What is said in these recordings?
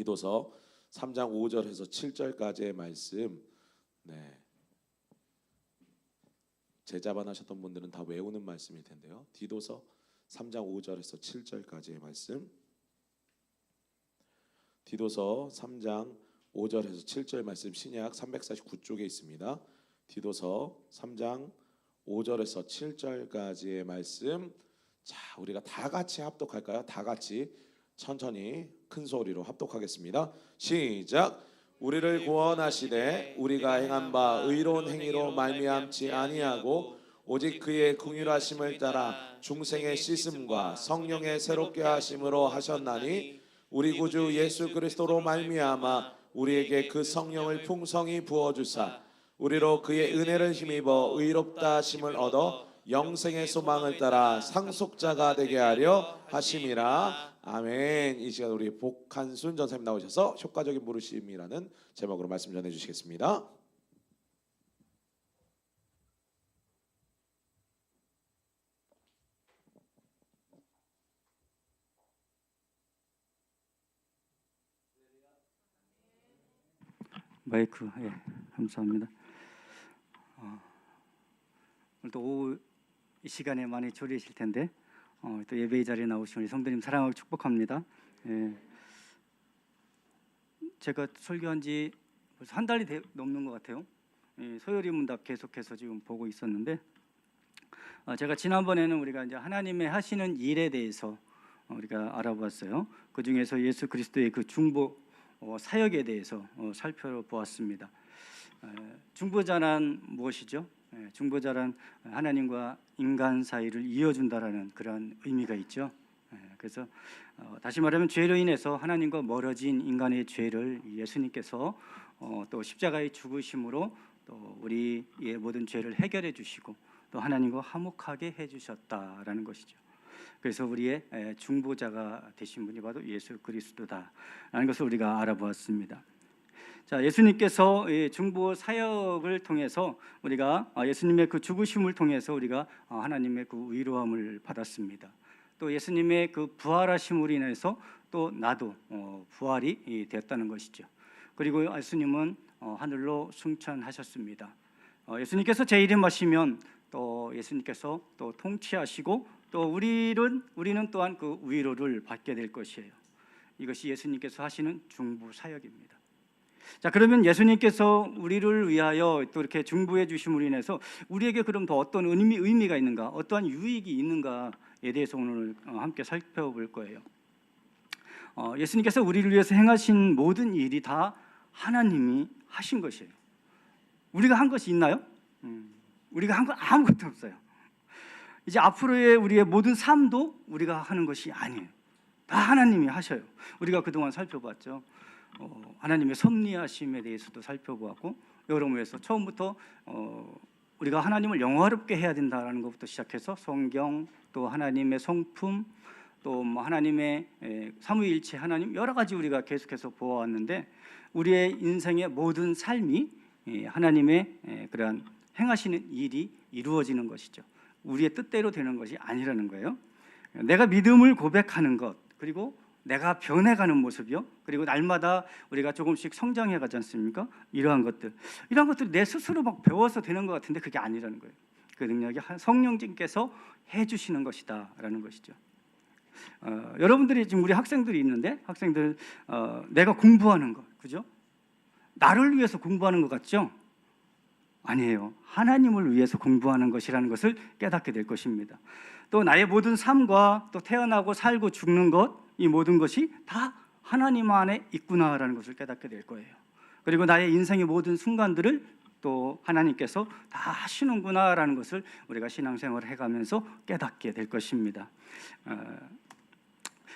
디도서 3장 5절에서 7절까지의 말씀, 제자반 하셨던 분들은 다 외우는 말씀일 텐데요. 디도서 3장 5절에서 7절까지의 말씀, 디도서 3장 5절에서 7절 말씀, 신약 349쪽에 있습니다. 디도서 3장 5절에서 7절까지의 말씀, 자, 우리가 다 같이 합독할까요? 다 같이 천천히 큰 소리로 합독하겠습니다. 시작. 우리를 구원하시되 우리가 행한 바 의로운 행위로 말미암지 아니하고 오직 그의 긍휼하심을 따라 중생의 씻음과 성령의 새롭게 하심으로 하셨나니 우리 구주 예수 그리스도로 말미암아 우리에게 그 성령을 풍성히 부어주사 우리로 그의 은혜를 힘입어 의롭다 하심을 얻어 영생의 소망을 따라 상속자가 되게 하려 하심이라. 아멘. 이 시간 우리 복한순 전사님 나오셔서 효과적인 부르심이라는 제목으로 말씀 전해 주시겠습니다. 마이크, 감사합니다. 오늘 또 오후 이 시간에 많이 졸리실 텐데 또 예배의 자리에 나오신 우리 성도님 사랑하고 축복합니다. 제가 설교한 지 벌써 한 달이 넘는 것 같아요. 소요리 문답 계속해서 지금 보고 있었는데 제가 지난번에는 우리가 이제 하나님의 하시는 일에 대해서 우리가 알아보았어요. 그 중에서 예수 그리스도의 그 중보 사역에 대해서 살펴보았습니다. 중보자란 무엇이죠? 중보자란 하나님과 인간 사이를 이어준다라는 그런 의미가 있죠. 그래서 다시 말하면 죄로 인해서 하나님과 멀어진 인간의 죄를 예수님께서 또 십자가의 죽으심으로 또 우리의 모든 죄를 해결해 주시고 또 하나님과 화목하게 해주셨다라는 것이죠. 그래서 우리의 중보자가 되신 분이 바로 예수 그리스도다라는 것을 우리가 알아보았습니다. 자, 예수님께서 중보 사역을 통해서 우리가 예수님의 그 죽으심을 통해서 우리가 하나님의 그 위로함을 받았습니다. 또 예수님의 그 부활하심으로 인해서 또 나도 부활이 되었다는 것이죠. 그리고 예수님은 하늘로 승천하셨습니다. 예수님께서 재림하시면 또 예수님께서 또 통치하시고 또 우리는 또한 그 위로를 받게 될 것이에요. 이것이 예수님께서 하시는 중보 사역입니다. 자, 그러면 예수님께서 우리를 위하여 또 이렇게 중보해 주심으로 인해서 우리에게 그럼 더 어떤 의미가 있는가, 어떠한 유익이 있는가에 대해서 오늘 함께 살펴볼 거예요. 예수님께서 우리를 위해서 행하신 모든 일이 다 하나님이 하신 것이에요. 우리가 한 것이 있나요? 우리가 한 건 아무것도 없어요. 이제 앞으로의 우리의 모든 삶도 우리가 하는 것이 아니에요. 다 하나님이 하셔요. 우리가 그동안 살펴봤죠. 하나님의 섭리하심에 대해서도 살펴보았고, 여러 면에서 처음부터 우리가 하나님을 영화롭게 해야 된다는 것부터 시작해서 성경, 또 하나님의 성품, 또 하나님의 삼위일체 하나님, 여러 가지 우리가 계속해서 보아왔는데 우리의 인생의 모든 삶이 하나님의 그러한 행하시는 일이 이루어지는 것이죠. 우리의 뜻대로 되는 것이 아니라는 거예요. 내가 믿음을 고백하는 것, 그리고 내가 변해가는 모습이요, 그리고 날마다 우리가 조금씩 성장해가지 않습니까? 이러한 것들 내 스스로 막 배워서 되는 것 같은데 그게 아니라는 거예요. 그 능력이 성령님께서 해주시는 것이다라는 것이죠. 여러분들이 지금 우리 학생들이 있는데 학생들 내가 공부하는 것, 그죠? 나를 위해서 공부하는 것 같죠? 아니에요. 하나님을 위해서 공부하는 것이라는 것을 깨닫게 될 것입니다. 또 나의 모든 삶과 또 태어나고 살고 죽는 것, 이 모든 것이 다 하나님 안에 있구나라는 것을 깨닫게 될 거예요. 그리고 나의 인생의 모든 순간들을 또 하나님께서 다 하시는구나라는 것을 우리가 신앙생활을 해가면서 깨닫게 될 것입니다.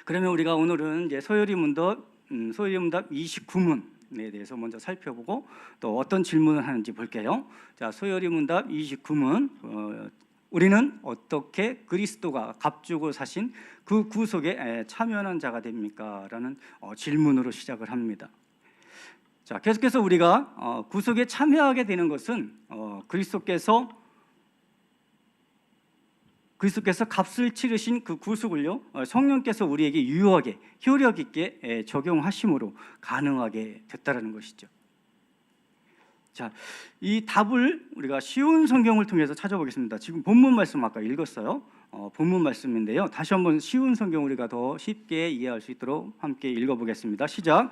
그러면 우리가 오늘은 이제 소요리 문답 29문에 대해서 먼저 살펴보고 또 어떤 질문을 하는지 볼게요. 자, 소요리 문답 29문, 우리는 어떻게 그리스도가 값주고 사신 그 구속에 참여하는 자가 됩니까? 라는 질문으로 시작을 합니다. 자, 계속해서 우리가 구속에 참여하게 되는 것은 그리스도께서 그리스도께서 값을 치르신 그 구속을요, 성령께서 우리에게 유효하게 효력 있게 적용하심으로 가능하게 됐다라는 것이죠. 자, 이 답을 우리가 쉬운 성경을 통해서 찾아보겠습니다. 지금 본문 말씀 아까 읽었어요. 본문 말씀인데요. 다시 한번 쉬운 성경 우리가 더 쉽게 이해할 수 있도록 함께 읽어보겠습니다. 시작.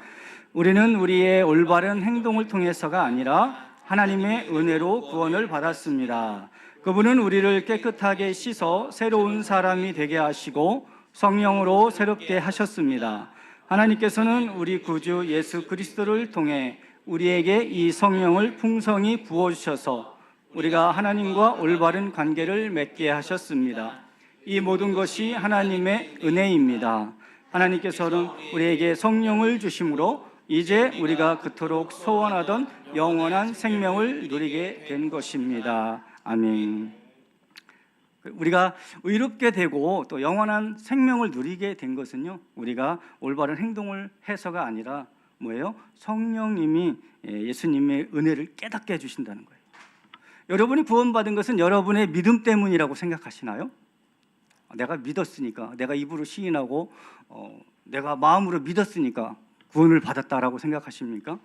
우리는 우리의 올바른 행동을 통해서가 아니라 하나님의 은혜로 구원을 받았습니다. 그분은 우리를 깨끗하게 씻어 새로운 사람이 되게 하시고 성령으로 새롭게 하셨습니다. 하나님께서는 우리 구주 예수 그리스도를 통해 우리에게 이 성령을 풍성히 부어주셔서 우리가 하나님과 올바른 관계를 맺게 하셨습니다. 이 모든 것이 하나님의 은혜입니다. 하나님께서는 우리에게 성령을 주심으로 이제 우리가 그토록 소원하던 영원한 생명을 누리게 된 것입니다. 아멘. 우리가 의롭게 되고 또 영원한 생명을 누리게 된 것은요, 우리가 올바른 행동을 해서가 아니라 뭐예요? 성령님이 예수님의 은혜를 깨닫게 해주신다는 거예요. 여러분이 구원받은 것은 여러분의 믿음 때문이라고 생각하시나요? 내가 믿었으니까, 내가 입으로 시인하고 내가 마음으로 믿었으니까 구원을 받았다라고 생각하십니까?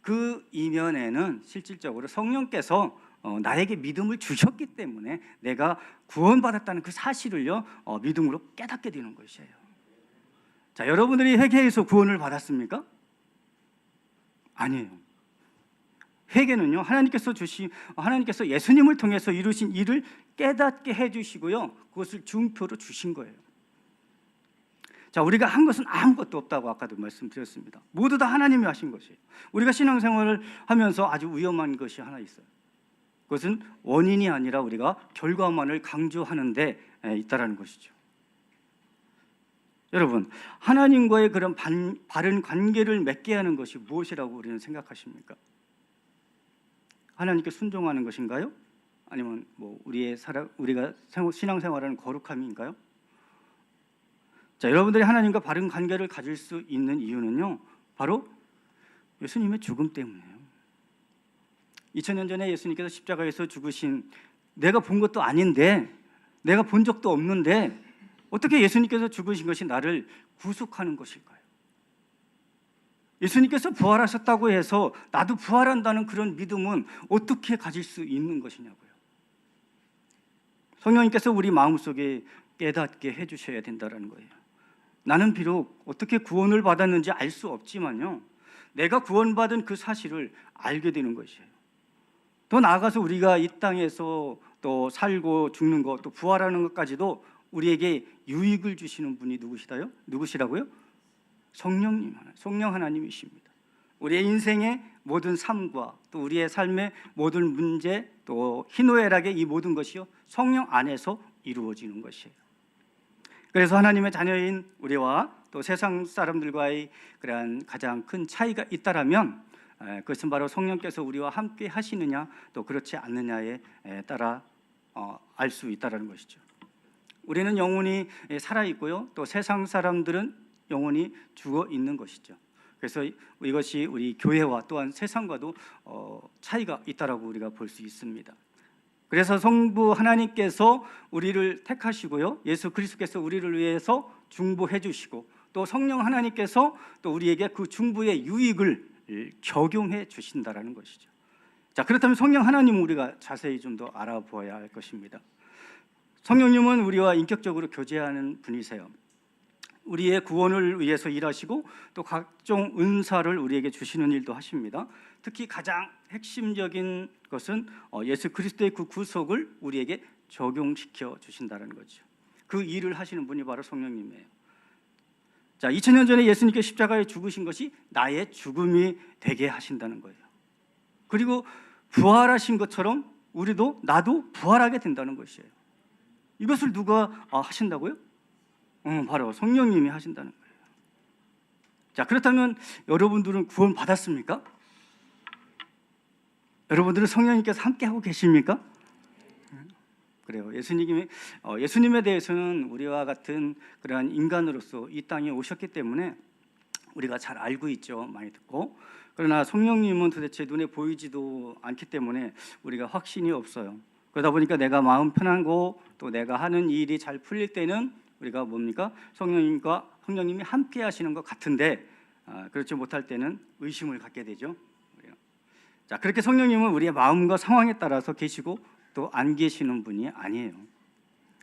그 이면에는 실질적으로 성령께서 나에게 믿음을 주셨기 때문에 내가 구원받았다는 그 사실을요, 믿음으로 깨닫게 되는 것이에요. 자, 여러분들이 회개해서 구원을 받았습니까? 아니에요. 회개는요, 하나님께서 예수님을 통해서 이루신 일을 깨닫게 해주시고요, 그것을 증표로 주신 거예요. 자, 우리가 한 것은 아무것도 없다고 아까도 말씀드렸습니다. 모두 다 하나님이 하신 것이에요. 우리가 신앙생활을 하면서 아주 위험한 것이 하나 있어요. 그것은 원인이 아니라 우리가 결과만을 강조하는 데 있다라는 것이죠. 여러분, 하나님과의 그런 바른 관계를 맺게 하는 것이 무엇이라고 우리는 생각하십니까? 하나님께 순종하는 것인가요? 아니면 우리가 신앙생활하는 거룩함인가요? 자, 여러분들이 하나님과 바른 관계를 가질 수 있는 이유는요, 바로 예수님의 죽음 때문이에요. 2000년 전에 예수님께서 십자가에서 죽으신, 내가 본 것도 아닌데, 내가 본 적도 없는데 어떻게 예수님께서 죽으신 것이 나를 구속하는 것일까요? 예수님께서 부활하셨다고 해서 나도 부활한다는 그런 믿음은 어떻게 가질 수 있는 것이냐고요. 성령님께서 우리 마음속에 깨닫게 해주셔야 된다는 거예요. 나는 비록 어떻게 구원을 받았는지 알 수 없지만요, 내가 구원받은 그 사실을 알게 되는 것이에요. 더 나아가서 우리가 이 땅에서 또 살고 죽는 것, 또 부활하는 것까지도 우리에게 유익을 주시는 분이 누구시라고요? 성령 하나님이십니다. 우리의 인생의 모든 삶과 또 우리의 삶의 모든 문제, 또 희노애락의 이 모든 것이요, 성령 안에서 이루어지는 것이에요. 그래서 하나님의 자녀인 우리와 또 세상 사람들과의 그러한 가장 큰 차이가 있다라면 그것은 바로 성령께서 우리와 함께 하시느냐 또 그렇지 않느냐에 따라 알 수 있다라는 것이죠. 우리는 영혼이 살아있고요, 또 세상 사람들은 영혼이 죽어 있는 것이죠. 그래서 이것이 우리 교회와 또한 세상과도 차이가 있다라고 우리가 볼 수 있습니다. 그래서 성부 하나님께서 우리를 택하시고요, 예수 그리스도께서 우리를 위해서 중보해 주시고 또 성령 하나님께서 또 우리에게 그 중보의 유익을 적용해 주신다라는 것이죠. 자, 그렇다면 성령 하나님은 우리가 자세히 좀 더 알아보아야 할 것입니다. 성령님은 우리와 인격적으로 교제하는 분이세요. 우리의 구원을 위해서 일하시고 또 각종 은사를 우리에게 주시는 일도 하십니다. 특히 가장 핵심적인 것은 예수 그리스도의 그 구속을 우리에게 적용시켜 주신다는 거죠. 그 일을 하시는 분이 바로 성령님이에요. 자, 2000년 전에 예수님께 십자가에 죽으신 것이 나의 죽음이 되게 하신다는 거예요. 그리고 부활하신 것처럼 나도 부활하게 된다는 것이에요. 이것을 누가 하신다고요? 바로 성령님이 하신다는 거예요. 자, 그렇다면 여러분들은 구원 받았습니까? 여러분들은 성령님께서 함께 하고 계십니까? 그래요. 예수님에 대해서는 우리와 같은 그러한 인간으로서 이 땅에 오셨기 때문에 우리가 잘 알고 있죠. 많이 듣고. 그러나 성령님은 도대체 눈에 보이지도 않기 때문에 우리가 확신이 없어요. 그러다 보니까 내가 마음 편하고 또 내가 하는 일이 잘 풀릴 때는 우리가 뭡니까? 성령님이 함께 하시는 것 같은데 그렇지 못할 때는 의심을 갖게 되죠. 자, 그렇게 성령님은 우리의 마음과 상황에 따라서 계시고 또 안 계시는 분이 아니에요.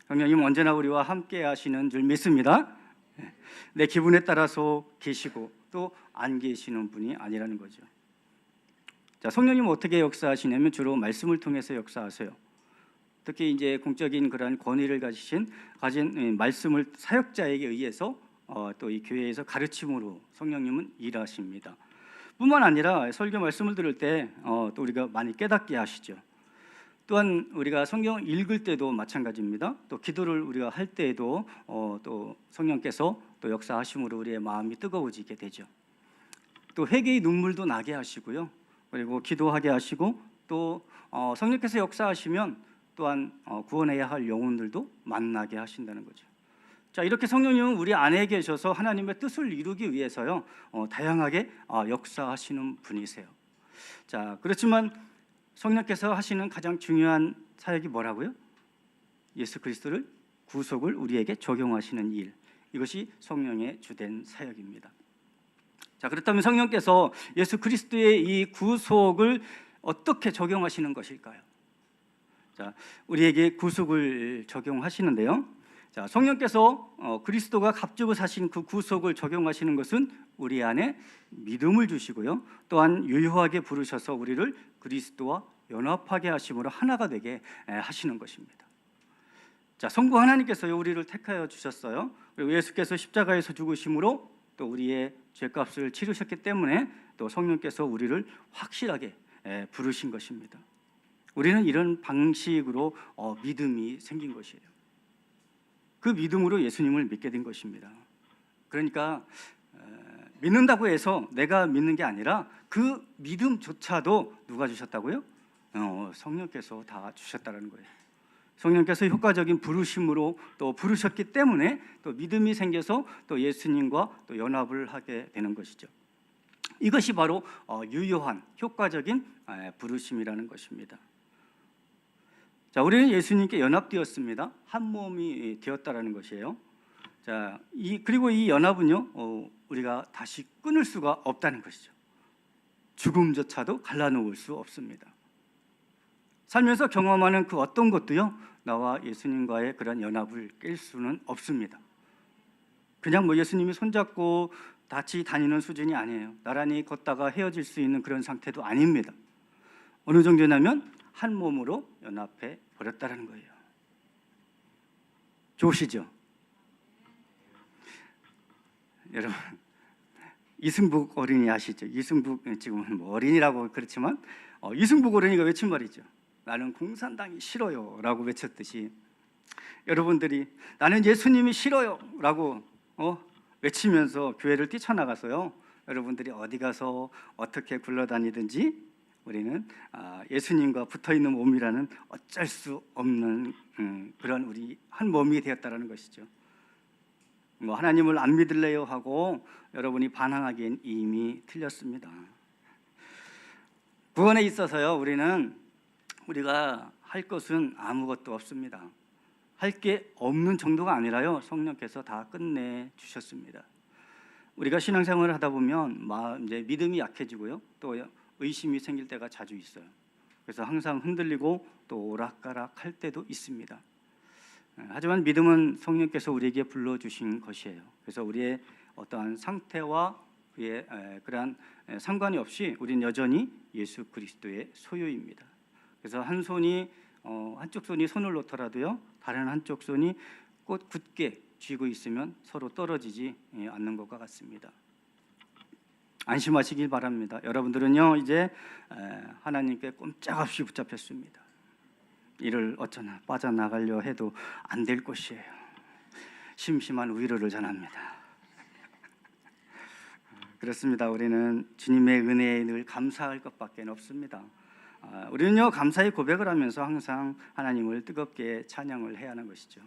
성령님 언제나 우리와 함께 하시는 줄 믿습니다. 내 기분에 따라서 계시고 또 안 계시는 분이 아니라는 거죠. 자, 성령님은 어떻게 역사하시냐면 주로 말씀을 통해서 역사하세요. 특히 이제 공적인 그러한 권위를 가진 말씀을 사역자에게 의해서 또 이 교회에서 가르침으로 성령님은 일하십니다. 뿐만 아니라 설교 말씀을 들을 때 또 우리가 많이 깨닫게 하시죠. 또한 우리가 성경을 읽을 때도 마찬가지입니다. 또 기도를 우리가 할 때에도 또 성령께서 또 역사하심으로 우리의 마음이 뜨거워지게 되죠. 또 회개의 눈물도 나게 하시고요. 그리고 기도하게 하시고 또 성령께서 역사하시면 또한 구원해야 할 영혼들도 만나게 하신다는 거죠. 자, 이렇게 성령님은 우리 안에 계셔서 하나님의 뜻을 이루기 위해서요 다양하게 역사하시는 분이세요. 자, 그렇지만 성령께서 하시는 가장 중요한 사역이 뭐라고요? 예수 그리스도를 구속을 우리에게 적용하시는 일, 이것이 성령의 주된 사역입니다. 자, 그렇다면 성령께서 예수 그리스도의 이 구속을 어떻게 적용하시는 것일까요? 자, 우리에게 구속을 적용하시는데요. 자, 성령께서 그리스도가 값주고 사신 그 구속을 적용하시는 것은 우리 안에 믿음을 주시고요. 또한 유효하게 부르셔서 우리를 그리스도와 연합하게 하심으로 하나가 되게 하시는 것입니다. 자, 성부 하나님께서요 우리를 택하여 주셨어요. 그리고 예수께서 십자가에서 죽으심으로 또 우리의 죄값을 치르셨기 때문에 또 성령께서 우리를 확실하게 부르신 것입니다. 우리는 이런 방식으로 믿음이 생긴 것이에요. 그 믿음으로 예수님을 믿게 된 것입니다. 그러니까 믿는다고 해서 내가 믿는 게 아니라 그 믿음조차도 누가 주셨다고요? 성령께서 다 주셨다는 거예요. 성령께서 효과적인 부르심으로 또 부르셨기 때문에 또 믿음이 생겨서 또 예수님과 또 연합을 하게 되는 것이죠. 이것이 바로 유효한 효과적인 부르심이라는 것입니다. 자, 우리는 예수님께 연합되었습니다. 한 몸이 되었다라는 것이에요. 자, 그리고 이 연합은요 우리가 다시 끊을 수가 없다는 것이죠. 죽음조차도 갈라놓을 수 없습니다. 살면서 경험하는 그 어떤 것도요 나와 예수님과의 그런 연합을 깰 수는 없습니다. 그냥 뭐 예수님이 손잡고 같이 다니는 수준이 아니에요. 나란히 걷다가 헤어질 수 있는 그런 상태도 아닙니다. 어느 정도냐면 한 몸으로 연합해 버렸다는 거예요. 좋으시죠? 여러분, 이승북 어린이 아시죠? 이승북 지금은 뭐 어린이라고 그렇지만 이승북 어린이가 외친 말이죠. 나는 공산당이 싫어요 라고 외쳤듯이 여러분들이 나는 예수님이 싫어요 라고 외치면서 교회를 뛰쳐나가서요 여러분들이 어디 가서 어떻게 굴러다니든지 우리는 예수님과 붙어있는 몸이라는 어쩔 수 없는 그런 우리 한 몸이 되었다는 것이죠. 뭐 하나님을 안 믿을래요 하고 여러분이 반항하기엔 이미 틀렸습니다. 구원에 있어서요 우리가 할 것은 아무것도 없습니다. 할 게 없는 정도가 아니라요 성령께서 다 끝내 주셨습니다. 우리가 신앙생활을 하다 보면 이제 믿음이 약해지고요 또 의심이 생길 때가 자주 있어요. 그래서 항상 흔들리고 또 오락가락 할 때도 있습니다. 하지만 믿음은 성령께서 우리에게 불러주신 것이에요. 그래서 우리의 어떠한 상태와 그의 그러한 상관이 없이 우리는 여전히 예수 그리스도의 소유입니다. 그래서 한쪽 손이 손을 놓더라도요 다른 한쪽 손이 꼭 굳게 쥐고 있으면 서로 떨어지지 않는 것과 같습니다. 안심하시길 바랍니다. 여러분들은요 이제 하나님께 꼼짝없이 붙잡혔습니다. 이를 어쩌나 빠져나가려 해도 안 될 것이에요. 심심한 위로를 전합니다. 그렇습니다. 우리는 주님의 은혜에 늘 감사할 것밖에 없습니다. 우리는요 감사의 고백을 하면서 항상 하나님을 뜨겁게 찬양을 해야 하는 것이죠.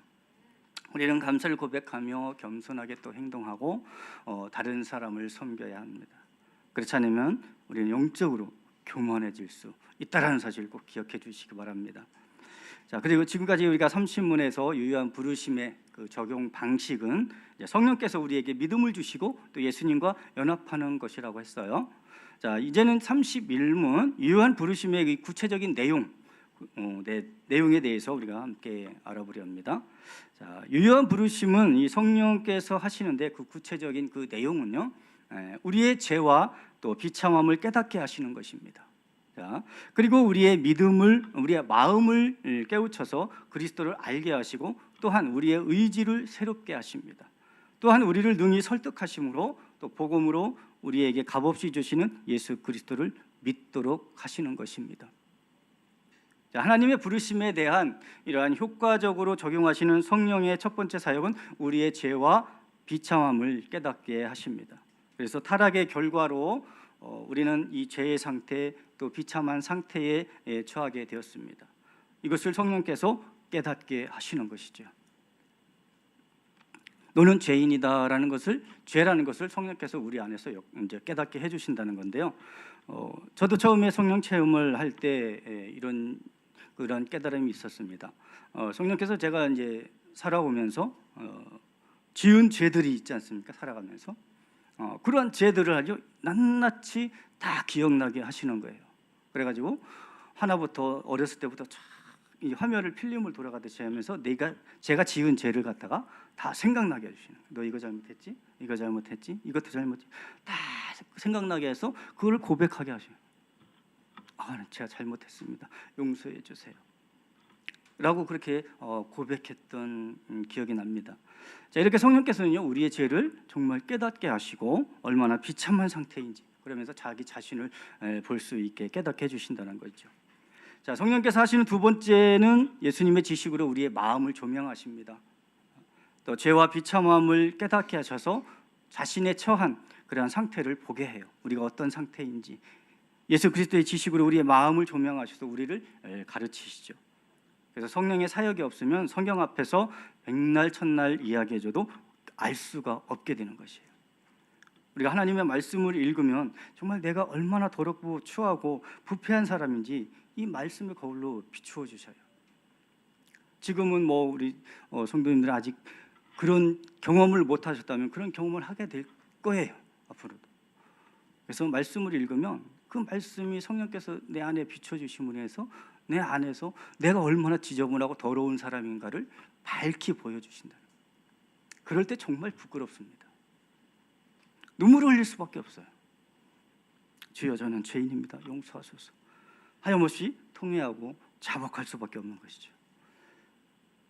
우리는 감사를 고백하며 겸손하게 또 행동하고 다른 사람을 섬겨야 합니다. 그렇지 않으면 우리는 영적으로 교만해질 수 있다라는 사실을 꼭 기억해 주시기 바랍니다. 자, 그리고 지금까지 우리가 삼신문에서 유효한 부르심의 그 적용 방식은 이제 성령께서 우리에게 믿음을 주시고 또 예수님과 연합하는 것이라고 했어요. 자, 이제는 31문 유효한 부르심의 이 구체적인 내용에 대해서 우리가 함께 알아보려 합니다. 자, 유효한 부르심은 이 성령께서 하시는데 그 구체적인 그 내용은요, 우리의 죄와 또 비참함을 깨닫게 하시는 것입니다. 자, 그리고 우리의 마음을 깨우쳐서 그리스도를 알게 하시고 또한 우리의 의지를 새롭게 하십니다. 또한 우리를 능히 설득하심으로 또 복음으로 우리에게 값없이 주시는 예수 그리스도를 믿도록 하시는 것입니다. 자, 하나님의 부르심에 대한 이러한 효과적으로 적용하시는 성령의 첫 번째 사역은 우리의 죄와 비참함을 깨닫게 하십니다. 그래서 타락의 결과로 우리는 이 죄의 상태 또 비참한 상태에 처하게 되었습니다. 이것을 성령께서 깨닫게 하시는 것이죠. 너는 죄인이다라는 것을, 죄라는 것을 성령께서 우리 안에서 이제 깨닫게 해주신다는 건데요. 저도 처음에 성령 체험을 할 때 그런 깨달음이 있었습니다. 성령께서 제가 이제 살아오면서 지은 죄들이 있지 않습니까? 살아가면서 그러한 죄들을 아주 낱낱이 다 기억나게 하시는 거예요. 그래가지고 하나부터 어렸을 때부터 이 화면을 필름을 돌아가듯이 하면서 제가 지은 죄를 갖다가 다 생각나게 해주시는 거예요. 너 이거 잘못했지? 이거 잘못했지? 이것도 잘못했지? 다 생각나게 해서 그걸 고백하게 하셔요. 제가 잘못했습니다. 용서해 주세요. 라고 그렇게 고백했던 기억이 납니다. 자, 이렇게 성령께서는요, 우리의 죄를 정말 깨닫게 하시고 얼마나 비참한 상태인지 그러면서 자기 자신을 볼 수 있게 깨닫게 해주신다는 거죠. 자, 성령께서 하시는 두 번째는 예수님의 지식으로 우리의 마음을 조명하십니다. 또 죄와 비참함을 깨닫게 하셔서 자신의 처한 그러한 상태를 보게 해요. 우리가 어떤 상태인지 예수 그리스도의 지식으로 우리의 마음을 조명하셔서 우리를 가르치시죠. 그래서 성령의 사역이 없으면 성경 앞에서 백날 천날 이야기해줘도 알 수가 없게 되는 것이에요. 우리가 하나님의 말씀을 읽으면 정말 내가 얼마나 더럽고 추하고 부패한 사람인지 이 말씀의 거울로 비추어 주셔요. 지금은 우리 성도님들은 아직 그런 경험을 못 하셨다면 그런 경험을 하게 될 거예요, 앞으로도. 그래서 말씀을 읽으면 그 말씀이 성령께서 내 안에 비춰 주심으로 해서 내 안에서 내가 얼마나 지저분하고 더러운 사람인가를 밝히 보여주신다. 그럴 때 정말 부끄럽습니다. 눈물을 흘릴 수밖에 없어요. 주여, 저는 죄인입니다. 용서하소서. 하염없이 통회하고 자복할 수밖에 없는 것이죠.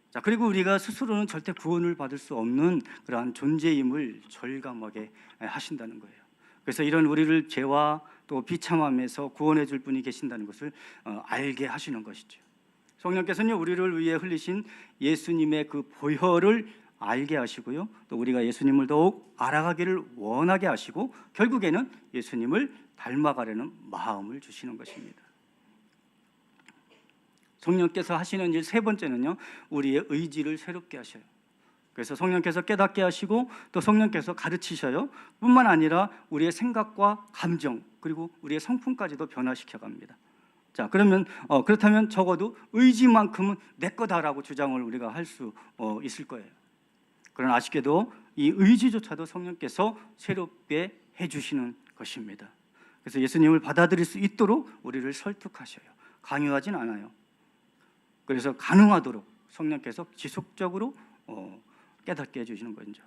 자, 그리고 우리가 스스로는 절대 구원을 받을 수 없는 그러한 존재임을 절감하게 하신다는 거예요. 그래서 이런 우리를 죄와 또 비참함에서 구원해 줄 분이 계신다는 것을 알게 하시는 것이죠. 성령께서는 우리를 위해 흘리신 예수님의 그 보혈을 알게 하시고요, 또 우리가 예수님을 더욱 알아가기를 원하게 하시고 결국에는 예수님을 닮아가려는 마음을 주시는 것입니다. 성령께서 하시는 일 세 번째는요, 우리의 의지를 새롭게 하셔요. 그래서 성령께서 깨닫게 하시고 또 성령께서 가르치셔요. 뿐만 아니라 우리의 생각과 감정 그리고 우리의 성품까지도 변화시켜 갑니다. 자, 그렇다면 적어도 의지만큼은 내 거다라고 주장을 우리가 할 수 있을 거예요. 그러나 아쉽게도 이 의지조차도 성령께서 새롭게 해주시는 것입니다. 그래서 예수님을 받아들일 수 있도록 우리를 설득하셔요. 강요하진 않아요. 그래서 가능하도록 성령께서 지속적으로 깨닫게 해주시는 거죠.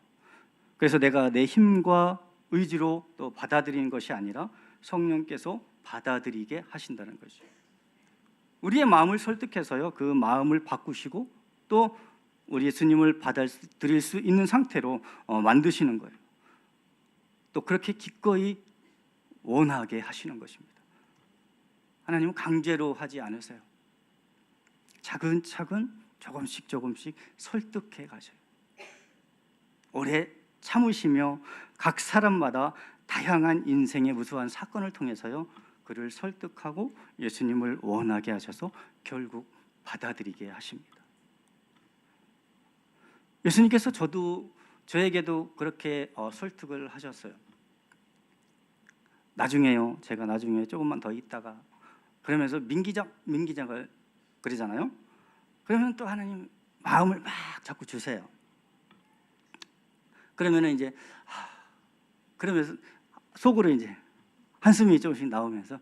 그래서 내가 내 힘과 의지로 또 받아들이는 것이 아니라 성령께서 받아들이게 하신다는 거죠. 우리의 마음을 설득해서요, 그 마음을 바꾸시고 또 우리 예수님을 받아들일 수 있는 상태로 만드시는 거예요. 또 그렇게 기꺼이 원하게 하시는 것입니다. 하나님은 강제로 하지 않으세요. 차근차근 조금씩 설득해 가셔요. 오래 참으시며 각 사람마다 다양한 인생의 무수한 사건을 통해서요, 그를 설득하고 예수님을 원하게 하셔서 결국 받아들이게 하십니다. 예수님께서 저에게도 그렇게 설득을 하셨어요. 제가 나중에 조금만 더 있다가 그러면서 민기장을 그러잖아요. 그러면 또 하나님 마음을 막 자꾸 주세요. 그러면은 이제 그러면서 속으로 이제 한숨이 조금씩 나오면서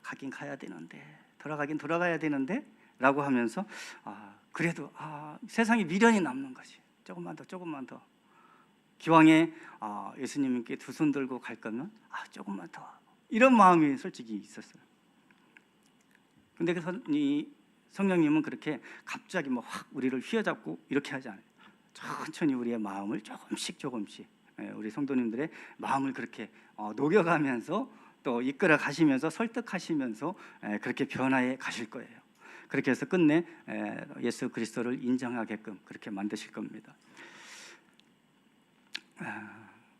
가긴 가야 되는데, 돌아가긴 돌아가야 되는데 라고 하면서 그래도 세상에 미련이 남는 거지. 조금만 더 기왕에 예수님께 두 손 들고 갈 거면 조금만 더, 이런 마음이 솔직히 있었어요. 근데 이 성령님은 그렇게 갑자기 뭐 확 우리를 휘어잡고 이렇게 하지 않아요. 천천히 우리의 마음을 조금씩 우리 성도님들의 마음을 그렇게 녹여가면서 또 이끌어 가시면서 설득하시면서 그렇게 변화해 가실 거예요. 그렇게 해서 끝내 예수 그리스도를 인정하게끔 그렇게 만드실 겁니다.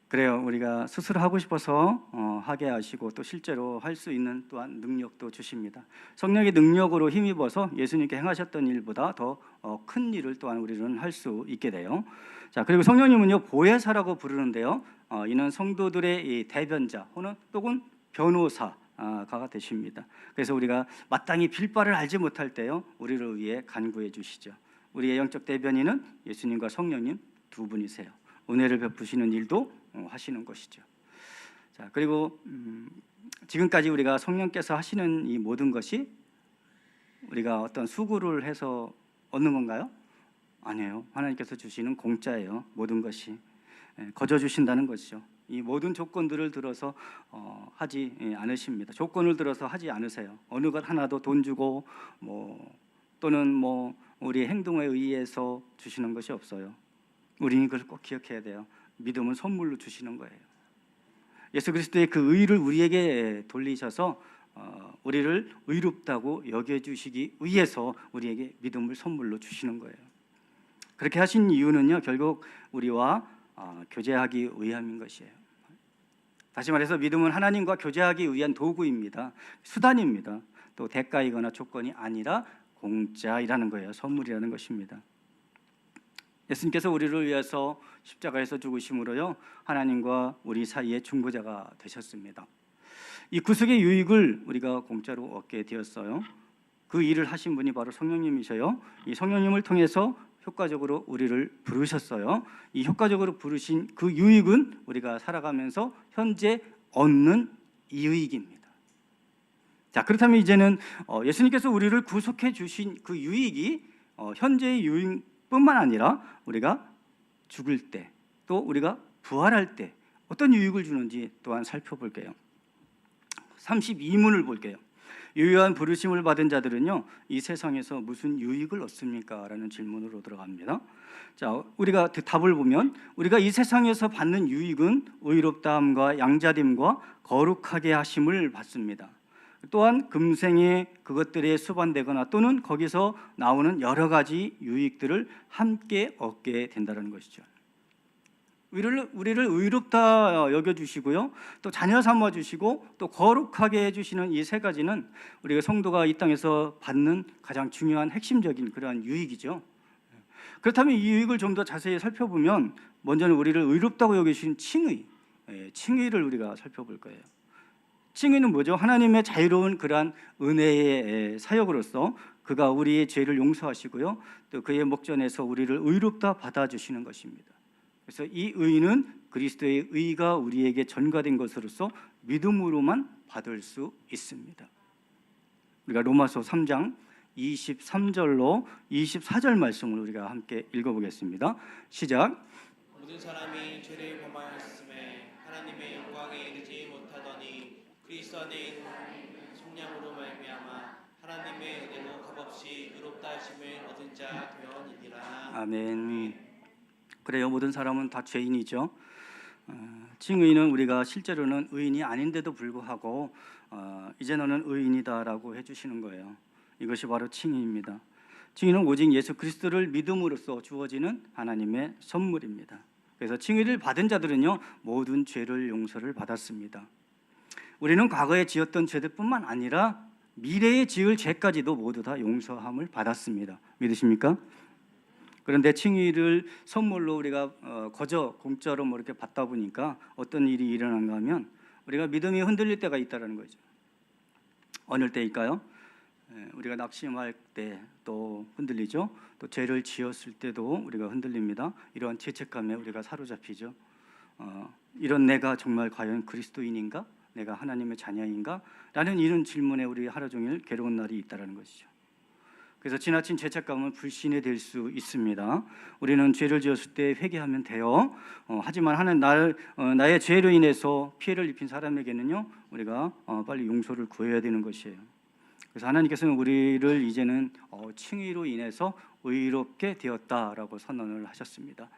그래요. 우리가 스스로 하고 싶어서 하게 하시고 또 실제로 할 수 있는 또한 능력도 주십니다. 성령의 능력으로 힘입어서 예수님께 행하셨던 일보다 더 큰 일을 또한 우리는 할 수 있게 돼요. 자, 그리고 성령님은요 보혜사라고 부르는데요. 이는 성도들의 이 대변자 또는 변호사가 되십니다. 그래서 우리가 마땅히 빌 바를 알지 못할 때요 우리를 위해 간구해 주시죠. 우리의 영적 대변인은 예수님과 성령님 두 분이세요. 은혜를 베푸시는 일도 하시는 것이죠. 자, 그리고 지금까지 우리가 성령께서 하시는 이 모든 것이 우리가 어떤 수고를 해서 얻는 건가요? 아니에요. 하나님께서 주시는 공짜예요. 모든 것이 거저 주신다는 것이죠. 이 모든 조건들을 들어서 하지 않으십니다. 조건을 들어서 하지 않으세요. 어느 것 하나도 돈 주고 또는 우리 행동에 의해서 주시는 것이 없어요. 우리는 이걸 꼭 기억해야 돼요. 믿음은 선물로 주시는 거예요. 예수 그리스도의 그 의를 우리에게 돌리셔서 우리를 의롭다고 여겨주시기 위해서 우리에게 믿음을 선물로 주시는 거예요. 그렇게 하신 이유는요 결국 우리와 교제하기 위함인 것이에요. 다시 말해서 믿음은 하나님과 교제하기 위한 도구입니다. 수단입니다. 또 대가이거나 조건이 아니라 공짜이라는 거예요. 선물이라는 것입니다. 예수님께서 우리를 위해서 십자가에서 죽으심으로요 하나님과 우리 사이의 중보자가 되셨습니다. 이 구속의 유익을 우리가 공짜로 얻게 되었어요. 그 일을 하신 분이 바로 성령님이셔요. 이 성령님을 통해서 효과적으로 우리를 부르셨어요. 이 효과적으로 부르신 그 유익은 우리가 살아가면서 현재 얻는 이유익입니다. 자, 그렇다면 이제는 예수님께서 우리를 구속해 주신 그 유익이 현재의 유익뿐만 아니라 우리가 죽을 때 또 우리가 부활할 때 어떤 유익을 주는지 또한 살펴볼게요. 32문을 볼게요. 유효한 부르심을 받은 자들은요 이 세상에서 무슨 유익을 얻습니까? 라는 질문으로 들어갑니다. 자, 우리가 답을 보면 우리가 이 세상에서 받는 유익은 의롭다함과 양자됨과 거룩하게 하심을 받습니다. 또한 금생에 그것들에 수반되거나 또는 거기서 나오는 여러 가지 유익들을 함께 얻게 된다는 것이죠. 우리를 의롭다 여겨주시고요 또 자녀 삼아주시고 또 거룩하게 해주시는 이 세 가지는 우리가 성도가 이 땅에서 받는 가장 중요한 핵심적인 그러한 유익이죠. 그렇다면 이 유익을 좀 더 자세히 살펴보면 먼저는 우리를 의롭다고 여기신 칭의를 우리가 살펴볼 거예요. 칭의는 뭐죠? 하나님의 자유로운 그러한 은혜의 사역으로서 그가 우리의 죄를 용서하시고요 또 그의 목전에서 우리를 의롭다 받아주시는 것입니다. 그래서 이 의는 그리스도의 의가 우리에게 전가된 것으로서 믿음으로만 받을 수 있습니다. 우리가 로마서 3장 23절로 24절 말씀을 우리가 함께 읽어보겠습니다. 시작. 모든 사람이 죄를 범하였음에 하나님의 영광에 이르지 못하더니 그리스도 안에 있는 성령으로 말미암아 하나님의 은혜로 값없이 의롭다 하심을 얻은 자 되었느니라. 아멘. 그래요. 모든 사람은 다 죄인이죠. 칭의는 우리가 실제로는 의인이 아닌데도 불구하고 이제 너는 의인이다라고 해주시는 거예요. 이것이 바로 칭의입니다. 칭의는 오직 예수 그리스도를 믿음으로써 주어지는 하나님의 선물입니다. 그래서 칭의를 받은 자들은요 모든 죄를 용서를 받았습니다. 우리는 과거에 지었던 죄들뿐만 아니라 미래에 지을 죄까지도 모두 다 용서함을 받았습니다. 믿으십니까? 그런데 칭의를 선물로 우리가 거저 공짜로 이렇게 받다 보니까 어떤 일이 일어난가 하면 우리가 믿음이 흔들릴 때가 있다는 거죠. 어느 때일까요? 우리가 낙심할 때 또 흔들리죠. 또 죄를 지었을 때도 우리가 흔들립니다. 이러한 죄책감에 우리가 사로잡히죠. 이런 내가 정말 과연 그리스도인인가? 내가 하나님의 자녀인가? 라는 이런 질문에 우리 하루 종일 괴로운 날이 있다는 것이죠. 그래서 지나친 죄책감은 불신이 될 수 있습니다. 우리는 죄를 지었을 때 회개하면 돼요. 하지만 나의 죄로 인해서 피해를 입힌 사람에게는요, 우리가 빨리 용서를 구해야 되는 것이에요. 그래서 하나님께서는 우리를 이제는 칭의로 인해서 의롭게 되었다라고 선언을 하셨습니다.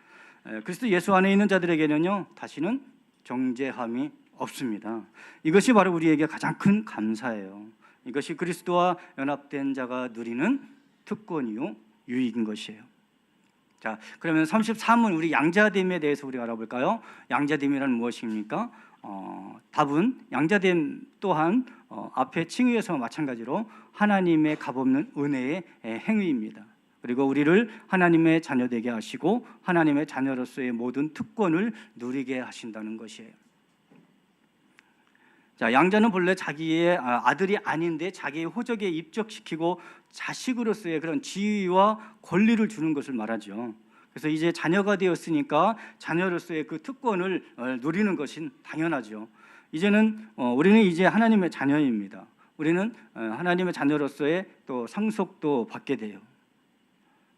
그리스도 예수 안에 있는 자들에게는요, 다시는 정죄함이 없습니다. 이것이 바로 우리에게 가장 큰 감사예요. 이것이 그리스도와 연합된 자가 누리는 특권이요 유익인 것이에요. 자, 그러면 33문 우리 양자됨에 대해서 우리가 알아볼까요? 양자됨이란 무엇입니까? 답은 양자됨 또한 앞에 칭의에서 마찬가지로 하나님의 값없는 은혜의 행위입니다. 그리고 우리를 하나님의 자녀 되게 하시고 하나님의 자녀로서의 모든 특권을 누리게 하신다는 것이에요. 자, 양자는 본래 자기의 아들이 아닌데 자기의 호적에 입적시키고 자식으로서의 그런 지위와 권리를 주는 것을 말하죠. 그래서 이제 자녀가 되었으니까 자녀로서의 그 특권을 누리는 것은 당연하죠. 우리는 이제 하나님의 자녀입니다. 우리는 하나님의 자녀로서의 또 상속도 받게 돼요.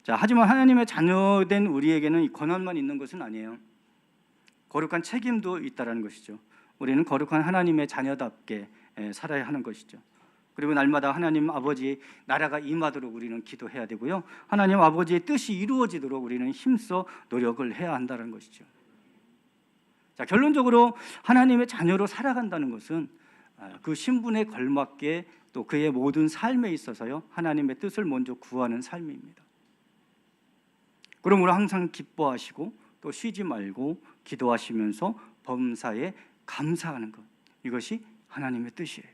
자, 하지만 하나님의 자녀된 우리에게는 이 권한만 있는 것은 아니에요. 거룩한 책임도 있다라는 것이죠. 우리는 거룩한 하나님의 자녀답게 살아야 하는 것이죠. 그리고 날마다 하나님 아버지의 나라가 임하도록 우리는 기도해야 되고요. 하나님 아버지의 뜻이 이루어지도록 우리는 힘써 노력을 해야 한다는 것이죠. 자, 결론적으로 하나님의 자녀로 살아간다는 것은 그 신분에 걸맞게 또 그의 모든 삶에 있어서요, 하나님의 뜻을 먼저 구하는 삶입니다. 그러므로 항상 기뻐하시고 또 쉬지 말고 기도하시면서 범사에 감사하는 것, 이것이 하나님의 뜻이에요.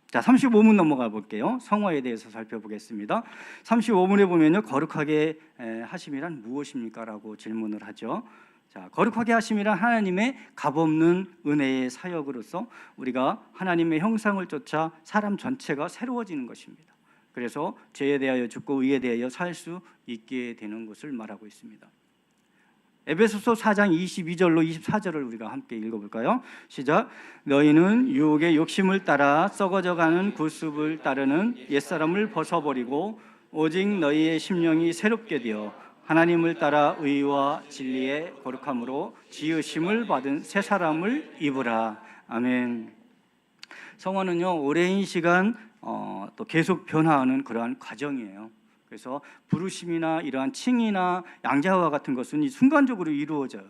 자, 35문 넘어가 볼게요. 성화에 대해서 살펴보겠습니다. 35문에 보면요, 거룩하게 하심이란 무엇입니까? 라고 질문을 하죠. 자, 거룩하게 하심이란 하나님의 값없는 은혜의 사역으로서 우리가 하나님의 형상을 쫓아 사람 전체가 새로워지는 것입니다. 그래서 죄에 대하여 죽고 의에 대하여 살 수 있게 되는 것을 말하고 있습니다. 에베소서 4장 22절로 24절을 우리가 함께 읽어볼까요? 시작. 너희는 유혹의 욕심을 따라 썩어져가는 구습을 따르는 옛사람을 벗어버리고 오직 너희의 심령이 새롭게 되어 하나님을 따라 의와 진리의 거룩함으로 지으심을 받은 새 사람을 입으라. 아멘. 성화는요, 오랜 시간 또 계속 변화하는 그러한 과정이에요. 그래서 부르심이나 이러한 칭의나 양자와 같은 것은 이 순간적으로 이루어져요.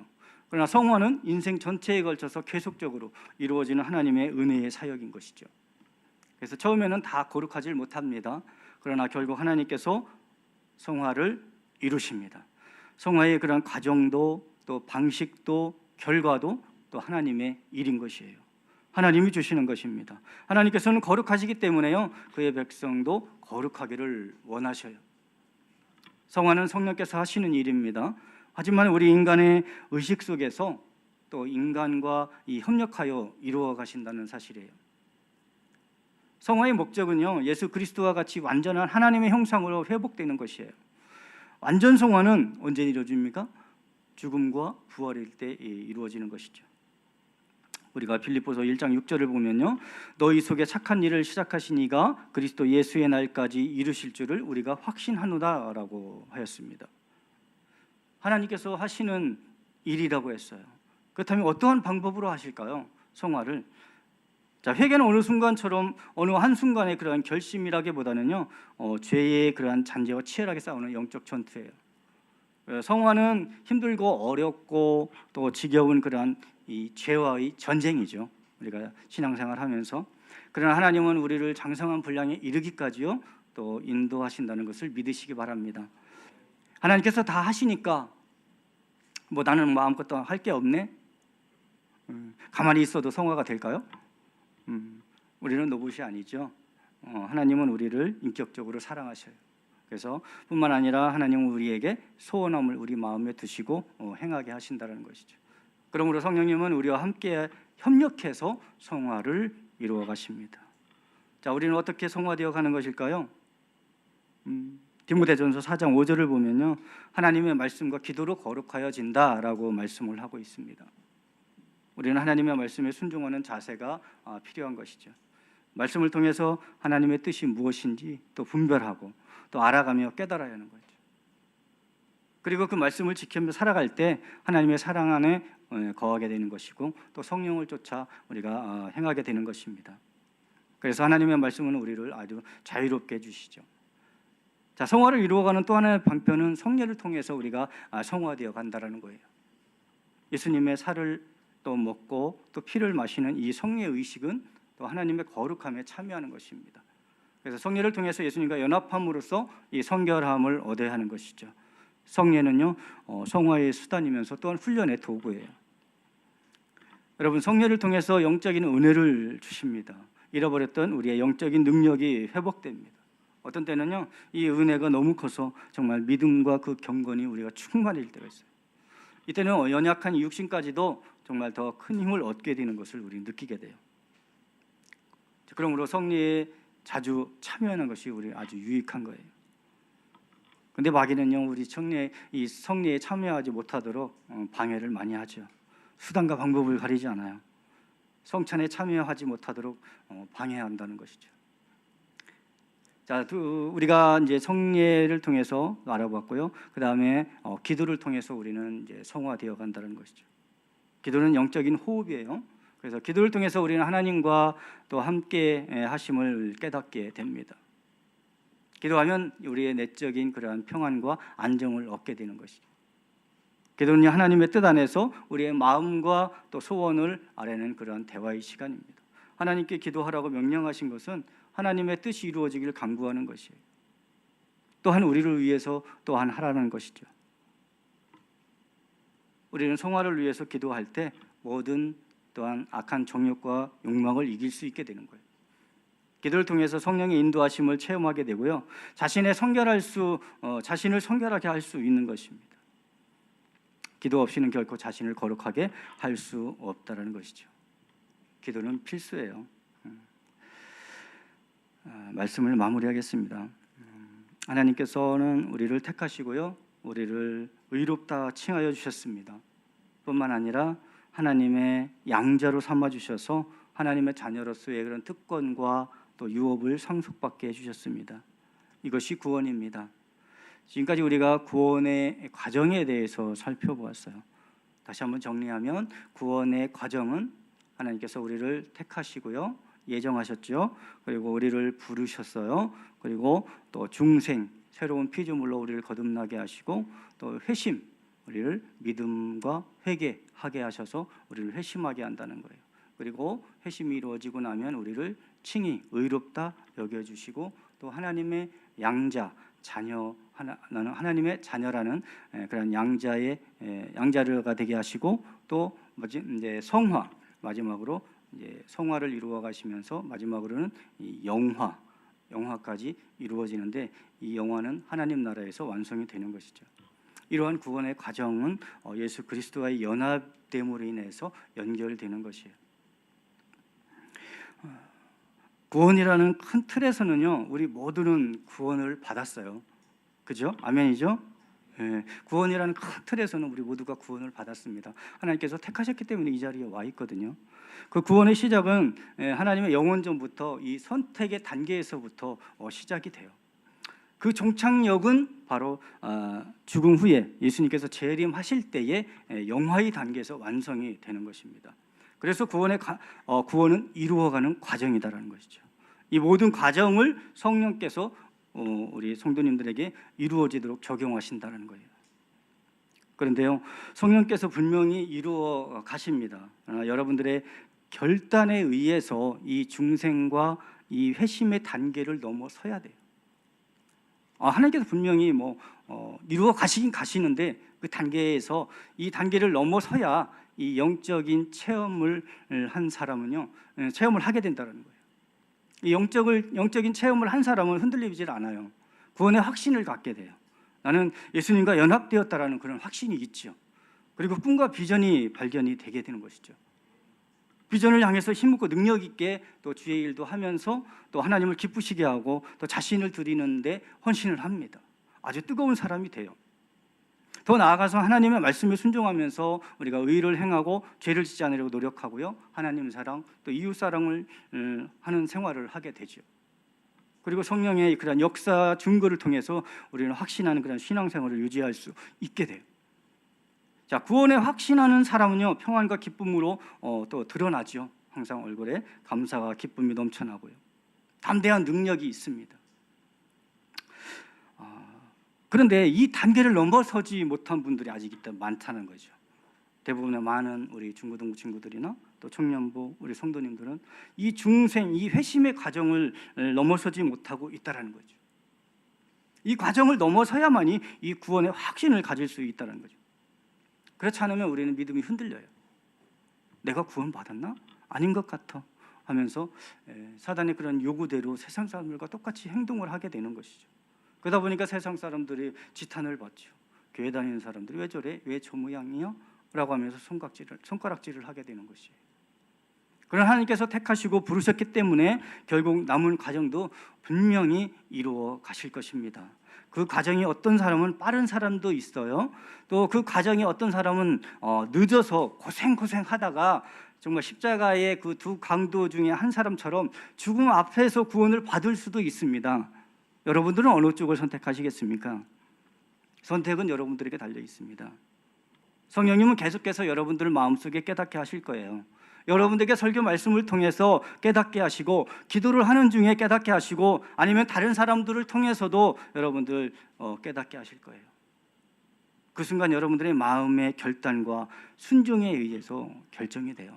그러나 성화는 인생 전체에 걸쳐서 계속적으로 이루어지는 하나님의 은혜의 사역인 것이죠. 그래서 처음에는 다 거룩하지 못합니다. 그러나 결국 하나님께서 성화를 이루십니다. 성화의 그런 과정도 또 방식도 결과도 또 하나님의 일인 것이에요. 하나님이 주시는 것입니다. 하나님께서는 거룩하시기 때문에요, 그의 백성도 거룩하기를 원하셔요. 성화는 성령께서 하시는 일입니다. 하지만 우리 인간의 의식 속에서 또 인간과 협력하여 이루어 가신다는 사실이에요. 성화의 목적은요, 예수 그리스도와 같이 완전한 하나님의 형상으로 회복되는 것이에요. 완전 성화는 언제 이루어집니까? 죽음과 부활일 때 이루어지는 것이죠. 우리가 빌립보서 1장 6절을 보면요, 너희 속에 착한 일을 시작하신 이가 그리스도 예수의 날까지 이루실 줄을 우리가 확신하노다라고 하였습니다. 하나님께서 하시는 일이라고 했어요. 그렇다면 어떠한 방법으로 하실까요? 성화를. 자, 회개는 어느 순간처럼 어느 한 순간의 그러한 결심이라기보다는요, 죄의 그러한 잔재와 치열하게 싸우는 영적 전투예요. 성화는 힘들고 어렵고 또 지겨운 그러한 이 죄와의 전쟁이죠. 우리가 신앙생활하면서. 그러나 하나님은 우리를 장성한 분량에 이르기까지요, 또 인도하신다는 것을 믿으시기 바랍니다. 하나님께서 다 하시니까 뭐 나는 아무것도 할 게 없네, 가만히 있어도 성화가 될까요? 우리는 로봇이 아니죠. 하나님은 우리를 인격적으로 사랑하셔요. 그래서 뿐만 아니라 하나님은 우리에게 소원함을 우리 마음에 두시고 행하게 하신다는 것이죠. 그러므로 성령님은 우리와 함께 협력해서 성화를 이루어 가십니다. 자, 우리는 어떻게 성화되어 가는 것일까요? 디모데전서 4장 5절을 보면요, 하나님의 말씀과 기도로 거룩하여진다라고 말씀을 하고 있습니다. 우리는 하나님의 말씀에 순종하는 자세가 필요한 것이죠. 말씀을 통해서 하나님의 뜻이 무엇인지 또 분별하고 또 알아가며 깨달아야 하는 거죠. 그리고 그 말씀을 지키며 살아갈 때 하나님의 사랑 안에 거하게 되는 것이고 또 성령을 쫓아 우리가 행하게 되는 것입니다. 그래서 하나님의 말씀은 우리를 아주 자유롭게 해주시죠. 자, 성화를 이루어가는 또 하나의 방편은 성례를 통해서 우리가 성화되어 간다라는 거예요. 예수님의 살을 또 먹고 또 피를 마시는 이 성례 의식은 또 하나님의 거룩함에 참여하는 것입니다. 그래서 성례를 통해서 예수님과 연합함으로써 이 성결함을 얻어야 하는 것이죠. 성례는요, 성화의 수단이면서 또한 훈련의 도구예요. 여러분, 성례를 통해서 영적인 은혜를 주십니다. 잃어버렸던 우리의 영적인 능력이 회복됩니다. 어떤 때는요, 이 은혜가 너무 커서 정말 믿음과 그 경건이 우리가 충만해질 때가 있어요. 이때는 연약한 이 육신까지도 정말 더 큰 힘을 얻게 되는 것을 우리 느끼게 돼요. 그러므로 성례에 자주 참여하는 것이 우리 아주 유익한 거예요. 근데 마귀는요, 우리 이 성례에 참여하지 못하도록 방해를 많이 하죠. 수단과 방법을 가리지 않아요. 성찬에 참여하지 못하도록 방해한다는 것이죠. 자, 우리가 이제 성례를 통해서 알아봤고요. 그 다음에 기도를 통해서 우리는 이제 성화되어 간다는 것이죠. 기도는 영적인 호흡이에요. 그래서 기도를 통해서 우리는 하나님과 또 함께 하심을 깨닫게 됩니다. 기도하면 우리의 내적인 그러한 평안과 안정을 얻게 되는 것이죠. 기도는 하나님의 뜻 안에서 우리의 마음과 또 소원을 아뢰는 그러한 대화의 시간입니다. 하나님께 기도하라고 명령하신 것은 하나님의 뜻이 이루어지기를 간구하는 것이에요. 또한 우리를 위해서 또한 하라는 것이죠. 우리는 성화를 위해서 기도할 때 모든 또한 악한 정욕과 욕망을 이길 수 있게 되는 거예요. 기도를 통해서 성령의 인도하심을 체험하게 되고요, 자신을 성결하게 할 수 있는 것입니다. 기도 없이는 결코 자신을 거룩하게 할 수 없다라는 것이죠. 기도는 필수예요. 말씀을 마무리하겠습니다. 하나님께서는 우리를 택하시고요, 우리를 의롭다 칭하여 주셨습니다. 뿐만 아니라 하나님의 양자로 삼아 주셔서 하나님의 자녀로서의 그런 특권과 또 유업을 상속받게 해주셨습니다. 이것이 구원입니다. 지금까지 우리가 구원의 과정에 대해서 살펴보았어요. 다시 한번 정리하면 구원의 과정은 하나님께서 우리를 택하시고요, 예정하셨죠. 그리고 우리를 부르셨어요. 그리고 또 중생, 새로운 피조물로 우리를 거듭나게 하시고 또 회심, 우리를 믿음과 회개하게 하셔서 우리를 회심하게 한다는 거예요. 그리고 회심이 이루어지고 나면 우리를 칭히 의롭다 여겨주시고 또 하나님의 양자, 자녀, 나는 하나님의 자녀라는 그런 양자가 되게 하시고 또 이제 성화, 마지막으로 이제 성화를 이루어 가시면서 마지막으로는 이 영화까지 이루어지는데, 이 영화는 하나님 나라에서 완성이 되는 것이죠. 이러한 구원의 과정은 예수 그리스도와의 연합됨으로 인해서 연결되는 것이에요. 구원이라는 큰 틀에서는요, 우리 모두는 구원을 받았어요. 그죠? 아멘이죠? 예, 구원이라는 큰 틀에서는 우리 모두가 구원을 받았습니다. 하나님께서 택하셨기 때문에 이 자리에 와 있거든요. 그 구원의 시작은 하나님의 영원전부터 이 선택의 단계에서부터 시작이 돼요. 그 종착역은 바로 죽음 후에 예수님께서 재림하실 때의 영화의 단계에서 완성이 되는 것입니다. 그래서 구원은 이루어가는 과정이다라는 것이죠. 이 모든 과정을 성령께서 우리 성도님들에게 이루어지도록 적용하신다는 거예요. 그런데요, 성령께서 분명히 이루어 가십니다. 여러분들의 결단에 의해서 이 중생과 이 회심의 단계를 넘어서야 돼요. 하나님께서 분명히 이루어 가시긴 가시는데 그 단계에서 이 단계를 넘어서야 이 영적인 체험을 한 사람은요, 체험을 하게 된다는 거예요. 이 영적인 체험을 한 사람은 흔들리질 않아요. 구원의 확신을 갖게 돼요. 나는 예수님과 연합되었다라는 그런 확신이 있죠. 그리고 꿈과 비전이 발견이 되게 되는 것이죠. 비전을 향해서 힘있고 능력 있게 또 주의 일도 하면서 또 하나님을 기쁘시게 하고 또 자신을 드리는데 헌신을 합니다. 아주 뜨거운 사람이 돼요. 더 나아가서 하나님의 말씀에 순종하면서 우리가 의를 행하고 죄를 짓지 않으려고 노력하고요, 하나님 사랑 또 이웃 사랑을 하는 생활을 하게 되죠. 그리고 성령의 그런 역사 증거를 통해서 우리는 확신하는 그런 신앙생활을 유지할 수 있게 돼요. 자, 구원에 확신하는 사람은요, 평안과 기쁨으로 또 드러나죠. 항상 얼굴에 감사와 기쁨이 넘쳐나고요, 담대한 능력이 있습니다. 그런데 이 단계를 넘어서지 못한 분들이 아직 많다는 거죠. 대부분의 많은 우리 중고등부 친구들이나 또 청년부 우리 성도님들은 이 중생, 이 회심의 과정을 넘어서지 못하고 있다는 거죠. 이 과정을 넘어서야만이 이 구원의 확신을 가질 수 있다는 거죠. 그렇지 않으면 우리는 믿음이 흔들려요. 내가 구원받았나? 아닌 것 같아 하면서 사단의 그런 요구대로 세상 사람들과 똑같이 행동을 하게 되는 것이죠. 그러다 보니까 세상 사람들이 지탄을 받죠. 교회 다니는 사람들이 왜 저래? 왜 저 모양이요? 라고 하면서 손가락질을 하게 되는 것이에요. 그러나 하나님께서 택하시고 부르셨기 때문에 결국 남은 과정도 분명히 이루어 가실 것입니다. 그 과정이 어떤 사람은 빠른 사람도 있어요. 또 그 과정이 어떤 사람은 늦어서 고생하다가 정말 십자가의 그 두 강도 중에 한 사람처럼 죽음 앞에서 구원을 받을 수도 있습니다. 여러분들은 어느 쪽을 선택하시겠습니까? 선택은 여러분들에게 달려 있습니다. 성령님은 계속해서 여러분들을 마음속에 깨닫게 하실 거예요. 여러분들에게 설교 말씀을 통해서 깨닫게 하시고, 기도를 하는 중에 깨닫게 하시고, 아니면 다른 사람들을 통해서도 여러분들 깨닫게 하실 거예요. 그 순간 여러분들의 마음의 결단과 순종에 의해서 결정이 돼요.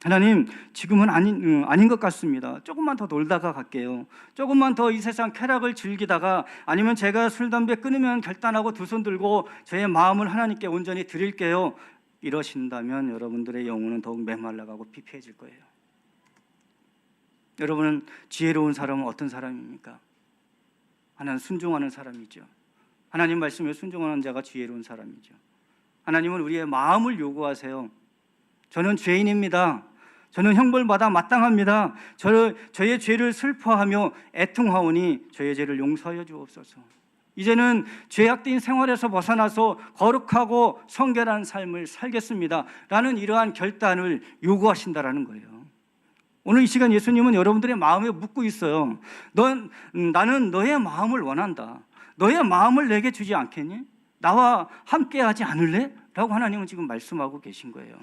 하나님, 지금은 아닌 것 같습니다. 조금만 더 놀다가 갈게요. 조금만 더 이 세상 쾌락을 즐기다가, 아니면 제가 술, 담배 끊으면 결단하고 두 손 들고 저의 마음을 하나님께 온전히 드릴게요. 이러신다면 여러분들의 영혼은 더욱 메말라가고 피폐해질 거예요. 여러분은 지혜로운 사람은 어떤 사람입니까? 하나는 순종하는 사람이죠. 하나님 말씀에 순종하는 자가 지혜로운 사람이죠. 하나님은 우리의 마음을 요구하세요. 저는 죄인입니다. 저는 형벌받아 마땅합니다. 저의 죄를 슬퍼하며 애통하오니 저의 죄를 용서하여 주옵소서. 이제는 죄악된 생활에서 벗어나서 거룩하고 성결한 삶을 살겠습니다 라는 이러한 결단을 요구하신다라는 거예요. 오늘 이 시간 예수님은 여러분들의 마음에 묻고 있어요. 나는 너의 마음을 원한다. 너의 마음을 내게 주지 않겠니? 나와 함께 하지 않을래? 라고 하나님은 지금 말씀하고 계신 거예요.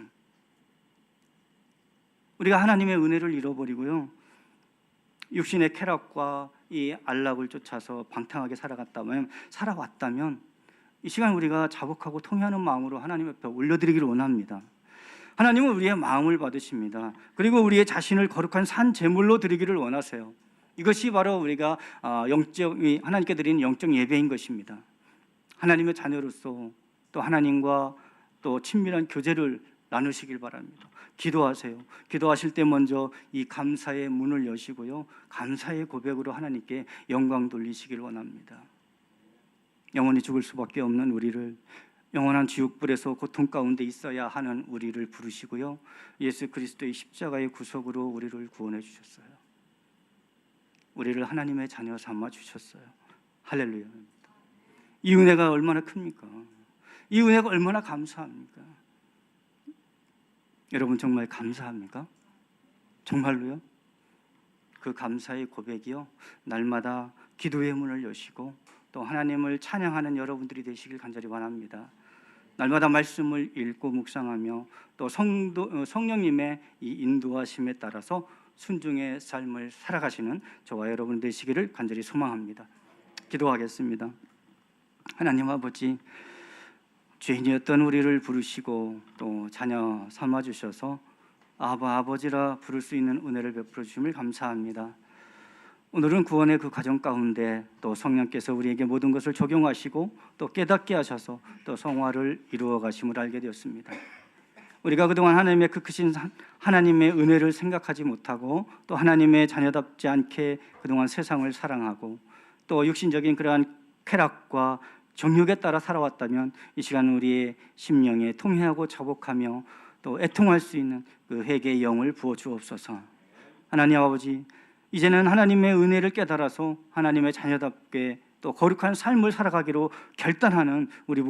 우리가 하나님의 은혜를 잃어버리고요, 육신의 쾌락과 이 안락을 쫓아서 방탕하게 살아왔다면 이 시간 우리가 자복하고 통회하는 마음으로 하나님 옆에 올려드리기를 원합니다. 하나님은 우리의 마음을 받으십니다. 그리고 우리의 자신을 거룩한 산 제물로 드리기를 원하세요. 이것이 바로 우리가 하나님께 드리는 영적 예배인 것입니다. 하나님의 자녀로서 또 하나님과 또 친밀한 교제를 나누시길 바랍니다. 기도하세요. 기도하실 때 먼저 이 감사의 문을 여시고요, 감사의 고백으로 하나님께 영광 돌리시길 원합니다. 영원히 죽을 수밖에 없는 우리를, 영원한 지옥불에서 고통 가운데 있어야 하는 우리를 부르시고요, 예수 그리스도의 십자가의 구속으로 우리를 구원해 주셨어요. 우리를 하나님의 자녀 삼아 주셨어요. 할렐루야. 이 은혜가 얼마나 큽니까? 이 은혜가 얼마나 감사합니까? 여러분 정말 감사합니까? 정말로요? 그 감사의 고백이요, 날마다 기도의 문을 여시고 또 하나님을 찬양하는 여러분들이 되시길 간절히 원합니다. 날마다 말씀을 읽고 묵상하며 또 성령님의 이 인도하심에 따라서 순종의 삶을 살아가시는 저와 여러분 되시기를 간절히 소망합니다. 기도하겠습니다. 하나님 아버지, 죄인이었던 우리를 부르시고 또 자녀 삼아주셔서 아버지라 부를 수 있는 은혜를 베풀어 주심을 감사합니다. 오늘은 구원의 그 과정 가운데 또 성령께서 우리에게 모든 것을 적용하시고 또 깨닫게 하셔서 또 성화를 이루어 가심을 알게 되었습니다. 우리가 그동안 하나님의 그 크신 하나님의 은혜를 생각하지 못하고 또 하나님의 자녀답지 않게 그동안 세상을 사랑하고 또 육신적인 그러한 쾌락과 정욕에 따라 살아왔다면 이 시간 우리의 심령에 통회하고 자복하며 또 애통할 수 있는 그 회개의 영을 부어 주옵소서. 하나님 아버지, 이제는 하나님의 은혜를 깨달아서 하나님의 자녀답게 또 거룩한 삶을 살아가기로 결단하는 우리